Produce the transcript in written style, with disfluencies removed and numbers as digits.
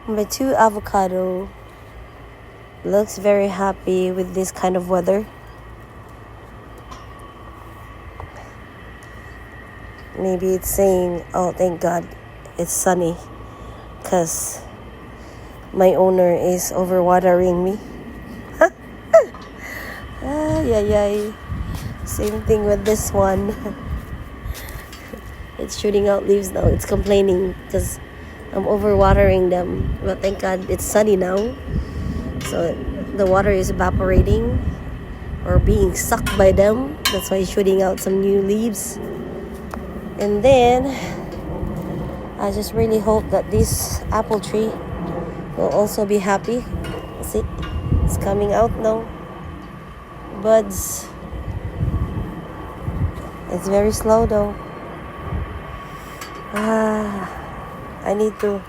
My 2 avocado looks very happy with this kind of weather. Maybe it's saying, oh, thank God it's sunny, because my owner is overwatering me. Ay. Same thing with this one. It's shooting out leaves now. It's complaining because I'm overwatering them. But thank God it's sunny now. So the water is evaporating or being sucked by them. That's why it's shooting out some new leaves. And then I just really hope that this apple tree will also be happy. See, it's coming out now. Buds. It's very slow though. I need to